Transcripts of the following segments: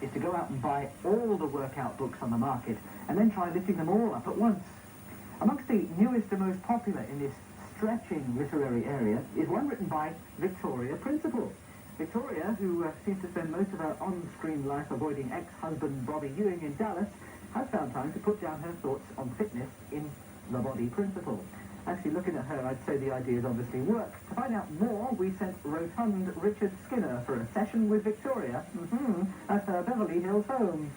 is to go out and buy all the workout books on the market and then try lifting them all up at once. Amongst the newest and most popular in this stretching literary area is one written by Victoria Principal. Victoria, who seems to spend most of her on-screen life avoiding ex-husband Bobby Ewing in Dallas, has found time to put down her thoughts on fitness in The Body Principle. Actually, looking at her, I'd say the ideas obviously work. To find out more, we sent rotund Richard Skinner for a session with Victoria at her Beverly Hills home.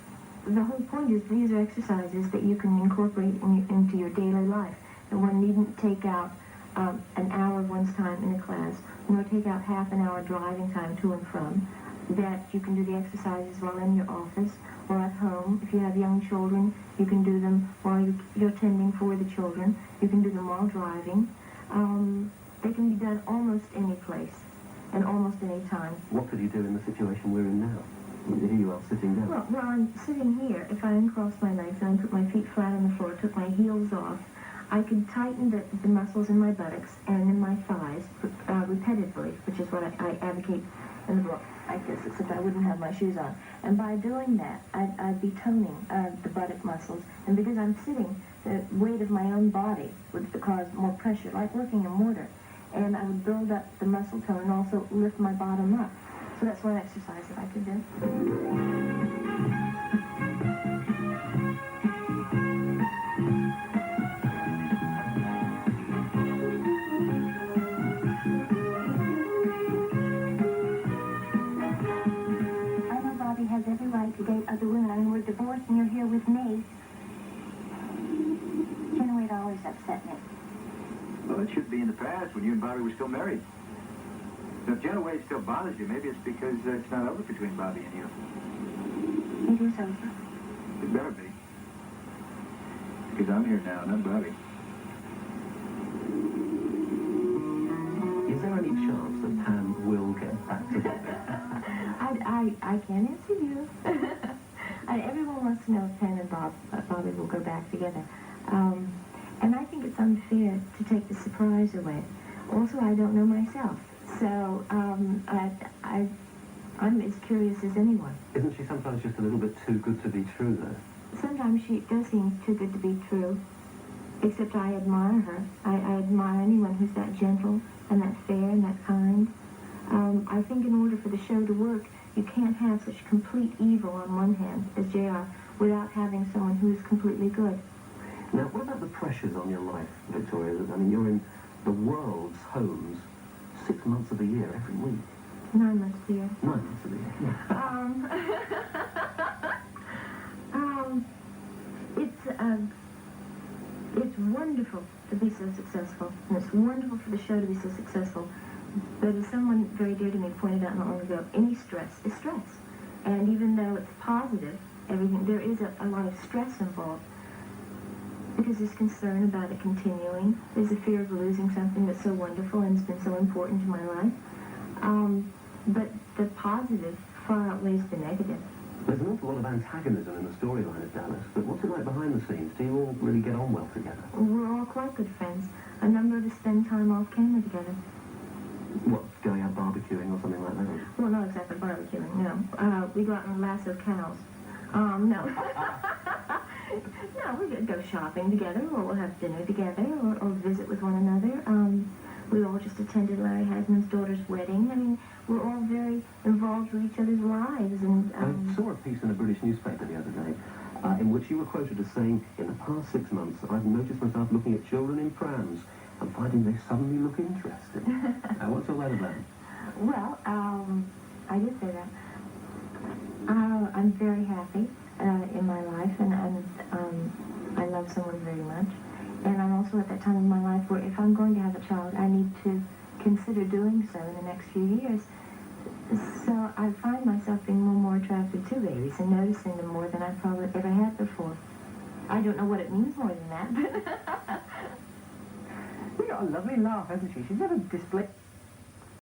The whole point is these are exercises that you can incorporate into your daily life. And one needn't take out an hour of one's time in a class, nor take out half an hour driving time to and from. That you can do the exercises while in your office or at home. If you have young children, you can do them while you're tending for the children. You can do them while driving. They can be done almost any place and almost any time. What could you do in the situation we're in now? Here you are sitting down. Well, while I'm sitting here, if I uncross my legs and I put my feet flat on the floor, took my heels off, I could tighten the muscles in my buttocks and in my thighs repetitively, which is what I advocate in the book, I guess, except I wouldn't have my shoes on. And by doing that, I'd be toning the buttock muscles. And because I'm sitting, the weight of my own body would cause more pressure, like working a mortar. And I would build up the muscle tone and also lift my bottom up. So that's one exercise that I could do. Has every right to date other women. I mean, we're divorced and you're here with me. Jenna Wade always upset me. Well, it should be in the past when you and Bobby were still married. So if Jenna Wade still bothers you, maybe it's because it's not over between Bobby and you. It is over. It better be. Because I'm here now, not Bobby. Is there any chance that Pam will get back together? I can't answer you. Everyone wants to know if Pam and Bobby will go back together. And I think it's unfair to take the surprise away. Also, I don't know myself. So I'm as curious as anyone. Isn't she sometimes just a little bit too good to be true, though? Sometimes she does seem too good to be true. Except I admire her. I admire anyone who's that gentle and that fair and that kind. I think in order for the show to work, you can't have such complete evil on one hand as JR without having someone who's completely good. Now, what about the pressures on your life, Victoria? I mean, you're in the world's homes 6 months of the year, every week. 9 months of the year. 9 months of the year. It's wonderful to be so successful, and it's wonderful for the show to be so successful. But as someone very dear to me pointed out not long ago, any stress is stress. And even though it's positive, everything, there is a lot of stress involved. Because there's concern about it continuing. There's a fear of losing something that's so wonderful and has been so important to my life. But the positive far outweighs the negative. There's an awful lot of antagonism in the storyline of Dallas, but what's it like behind the scenes? Do you all really get on well together? We're all quite good friends. A number of us spend time off camera together. What, going out barbecuing or something like that? Well, not exactly barbecuing, no. We go out and lasso cows. No. No, we go shopping together, or we'll have dinner together, or visit with one another. We all just attended Larry Hasman's daughter's wedding. I mean, we're all very involved with each other's lives. And I saw a piece in a British newspaper the other day in which you were quoted as saying, in the past 6 months, I've noticed myself looking at children in prams and finding they suddenly look interesting. What's all that about? Well, I did say that. I'm very happy in my life, and I love someone very much. And I'm also at that time in my life where if I'm going to have a child, I need to consider doing so in the next few years. So I find myself being more and more attracted to babies and noticing them more than I probably ever had before. I don't know what it means more than that, but... She's got a lovely laugh, hasn't she? She's never displayed...